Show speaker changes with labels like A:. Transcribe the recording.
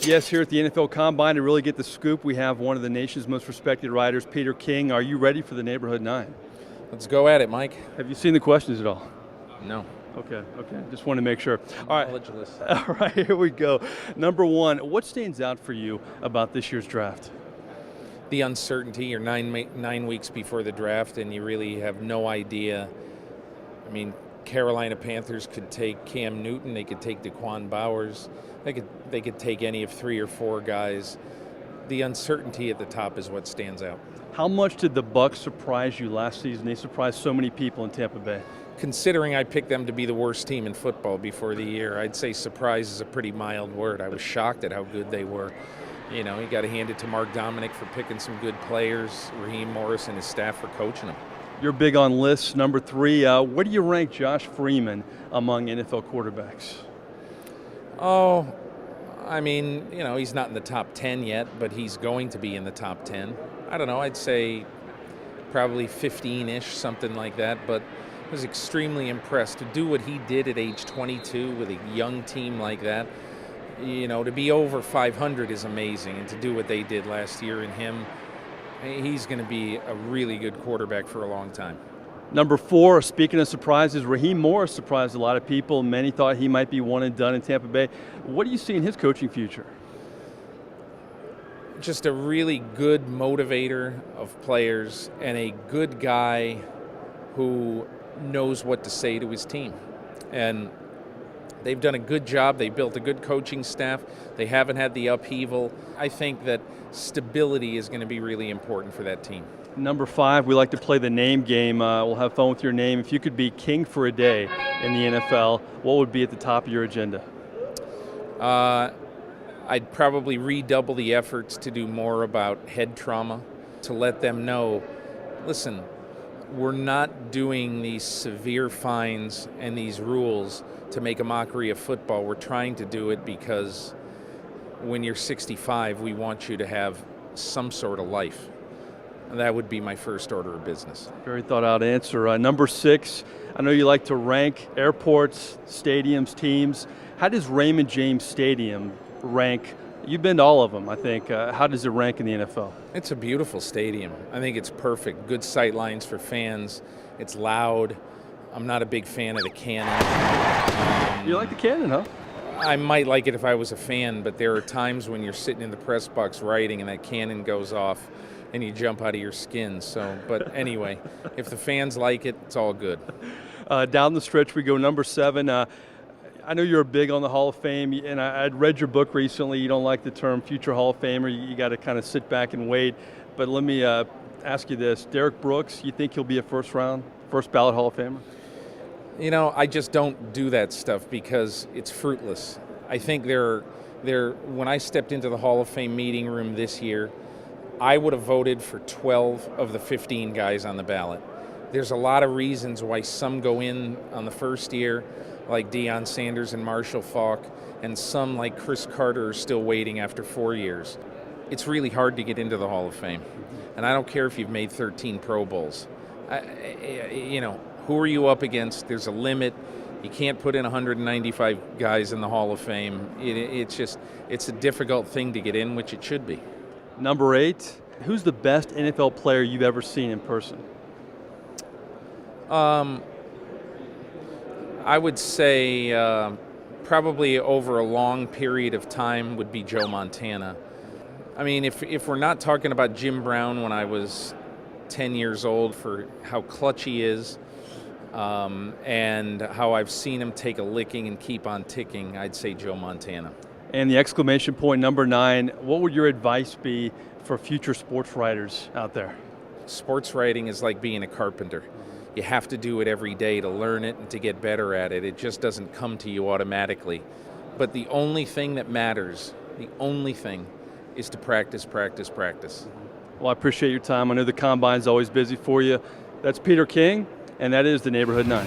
A: Yes, here at the NFL Combine, to really get the scoop, we have one of the nation's most respected writers, Peter King. Are you ready for the Neighborhood 9?
B: Let's go at it, Mike.
A: Have you seen the questions at all?
B: No.
A: Okay. Just want to make sure. All right.
B: Knowledgeless.
A: All right, here we go. Number one, what stands out for you about this year's draft?
B: The uncertainty. You're 9 weeks before the draft, and you really have no idea. I mean, Carolina Panthers could take Cam Newton. They could take Daquan Bowers. They could take any of 3 or 4 guys. The uncertainty at the top is what stands out.
A: How much did the Bucs surprise you last season? They surprised so many people in Tampa Bay.
B: Considering I picked them to be the worst team in football before the year, I'd say surprise is a pretty mild word. I was shocked at how good they were. You know, you got to hand it to Mark Dominic for picking some good players, Raheem Morris and his staff for coaching them.
A: You're big on lists. Number 3, where do you rank Josh Freeman among NFL quarterbacks?
B: Oh, I mean, you know, he's not in the top 10 yet, but he's going to be in the top 10. I don't know, I'd say probably 15-ish, something like that, but I was extremely impressed to do what he did at age 22 with a young team like that. You know, to be over 500 is amazing, and to do what they did last year in him, he's going to be a really good quarterback for a long time.
A: Number 4, speaking of surprises, Raheem Morris surprised a lot of people. Many thought he might be one and done in Tampa Bay. What do you see in his coaching future?
B: Just a really good motivator of players and a good guy who knows what to say to his team. And they've done a good job. They built a good coaching staff. They haven't had the upheaval. I think that stability is going to be really important for that team.
A: Number 5, we like to play the name game. We'll have fun with your name. If you could be king for a day in the NFL, what would be at the top of your agenda?
B: I'd probably redouble the efforts to do more about head trauma, to let them know, listen, we're not doing these severe fines and these rules to make a mockery of football. We're trying to do it because when you're 65, we want you to have some sort of life. And that would be my first order of business.
A: Very thought out answer. Number 6, I know you like to rank airports, stadiums, teams. How does Raymond James Stadium rank? You've been to all of them, I think. How does it rank in the NFL?
B: It's a beautiful stadium. I think it's perfect. Good sight lines for fans. It's loud. I'm not a big fan of the cannon.
A: You like the cannon, huh?
B: I might like it if I was a fan, but there are times when you're sitting in the press box writing and that cannon goes off and you jump out of your skin. So, but anyway, if the fans like it, it's all good.
A: Down the stretch we go. Number 7. I know you're big on the Hall of Fame, and I'd read your book recently. You don't like the term future Hall of Famer. You got to kind of sit back and wait. But let me ask you this. Derek Brooks, you think he'll be a first ballot Hall of Famer?
B: You know, I just don't do that stuff because it's fruitless. I think when I stepped into the Hall of Fame meeting room this year, I would have voted for 12 of the 15 guys on the ballot. There's a lot of reasons why some go in on the first year, like Deion Sanders and Marshall Faulk, and some like Chris Carter are still waiting after 4 years. It's really hard to get into the Hall of Fame. And I don't care if you've made 13 Pro Bowls. You know, who are you up against? There's a limit. You can't put in 195 guys in the Hall of Fame. It's a difficult thing to get in, which it should be.
A: Number 8, who's the best NFL player you've ever seen in person?
B: I would say probably over a long period of time would be Joe Montana. I mean, if we're not talking about Jim Brown when I was 10 years old for how clutch he is and how I've seen him take a licking and keep on ticking, I'd say Joe Montana.
A: And the exclamation point, number 9, what would your advice be for future sports writers out there?
B: Sports writing is like being a carpenter. You have to do it every day to learn it and to get better at it. It just doesn't come to you automatically. But the only thing that matters, the only thing, is to practice, practice, practice.
A: Well, I appreciate your time. I know the Combine's always busy for you. That's Peter King, and that is the Neighborhood 9.